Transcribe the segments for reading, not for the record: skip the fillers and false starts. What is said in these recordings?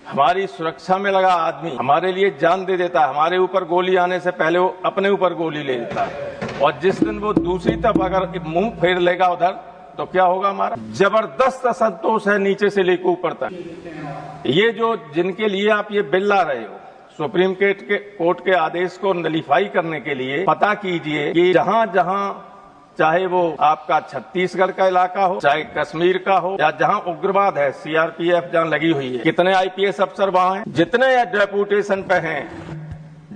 हमारी सुरक्षा में लगा आदमी हमारे लिए जान दे देता है, हमारे ऊपर गोली आने से पहले वो अपने ऊपर गोली ले लेता है। और जिस दिन वो दूसरी तरफ अगर मुंह फेर लेगा उधर, तो क्या होगा? हमारा जबरदस्त असंतोष है नीचे से लेकर ऊपर तक। ये जो जिनके लिए आप ये बिल ला रहे हो, सुप्रीम कोर्ट के आदेश को नलीफाई करने के लिए, पता कीजिए कि जहां जहां चाहे वो आपका छत्तीसगढ़ का इलाका हो, चाहे कश्मीर का हो, या जहां उग्रवाद है, सीआरपीएफ जहां लगी हुई है, कितने आईपीएस अफसर वहां हैं, जितने डेपुटेशन पे हैं,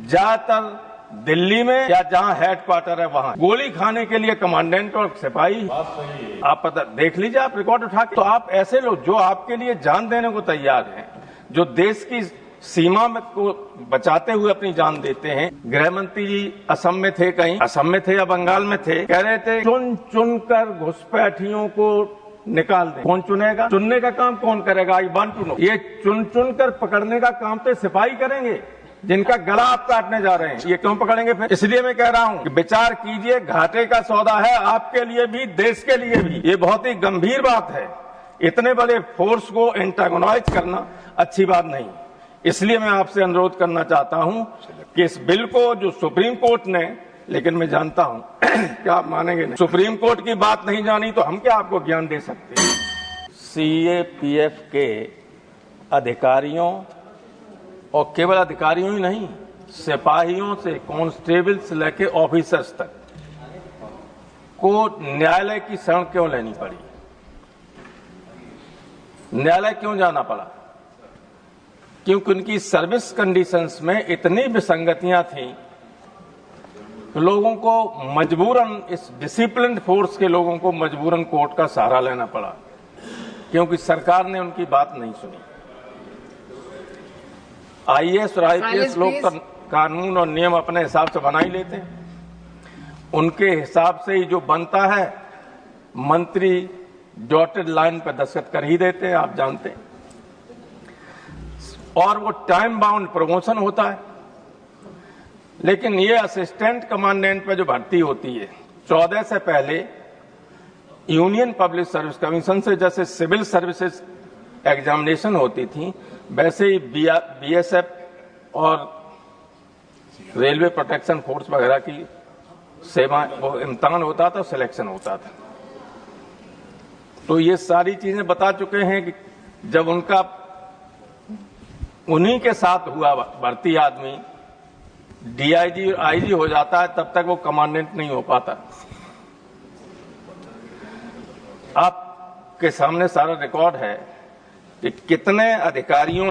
ज्यादातर दिल्ली में या जहां हेडक्वार्टर है वहां गोली खाने के लिए कमांडेंट और सिपाही। आप पता देख लीजिए, आप रिकॉर्ड उठा के। तो आप ऐसे लोग जो आपके लिए जान देने को तैयार हैं, जो देश की सीमा में को बचाते हुए अपनी जान देते हैं। गृह मंत्री जी असम में थे, कहीं असम में थे या बंगाल में थे, कह रहे थे चुन चुन कर घुसपैठियों को निकाल दे। कौन चुनेगा? चुनने का काम कौन करेगा? I want to know. ये चुन चुन कर पकड़ने का काम तो सिपाही करेंगे, जिनका गला आप काटने जा रहे हैं। ये क्यों पकड़ेंगे फिर? इसलिए मैं कह रहा हूं कि विचार कीजिए, घाटे का सौदा है आपके लिए भी, देश के लिए भी। ये बहुत ही गंभीर बात है। इतने बड़े फोर्स को एंटागोनाइज करना अच्छी बात नहीं। इसलिए मैं आपसे अनुरोध करना चाहता हूं कि इस बिल को जो सुप्रीम कोर्ट ने, लेकिन मैं जानता हूं कि आप मानेंगे नहीं, सुप्रीम कोर्ट की बात नहीं जानी तो हम क्या आपको ज्ञान दे सकते हैं? सीएपीएफ के अधिकारियों, और केवल अधिकारियों ही नहीं, सिपाहियों से कांस्टेबल से लेकर ऑफिसर्स तक को न्यायालय की शरण क्यों लेनी पड़ी? न्यायालय क्यों जाना पड़ा? क्योंकि उनकी सर्विस कंडीशंस में इतनी विसंगतियां थीं, तो लोगों को मजबूरन, इस डिसिप्लिन्ड फोर्स के लोगों को मजबूरन कोर्ट का सहारा लेना पड़ा, क्योंकि सरकार ने उनकी बात नहीं सुनी। आईएएस और आईपीएस लोग तो कानून और नियम अपने हिसाब से बना ही लेते हैं। उनके हिसाब से ही जो बनता है, मंत्री डॉटेड लाइन पर दस्तखत कर ही देते हैं, आप जानते हैं। और वो टाइम बाउंड प्रमोशन होता है। लेकिन ये असिस्टेंट कमांडेंट पे जो भर्ती होती है, 14 से पहले यूनियन पब्लिक सर्विस कमीशन से जैसे सिविल सर्विसेज एग्जामिनेशन होती थी, वैसे ही बीएसएफ और रेलवे प्रोटेक्शन फोर्स वगैरह की सेवा, वो इम्तिहान होता था, सिलेक्शन होता था। तो ये सारी चीजें बता चुके हैं कि जब उनका उन्हीं के साथ हुआ भर्ती आदमी डीआईजी और आईजी हो जाता है, तब तक वो कमांडेंट नहीं हो पाता। आपके सामने सारा रिकॉर्ड है कि कितने अधिकारियों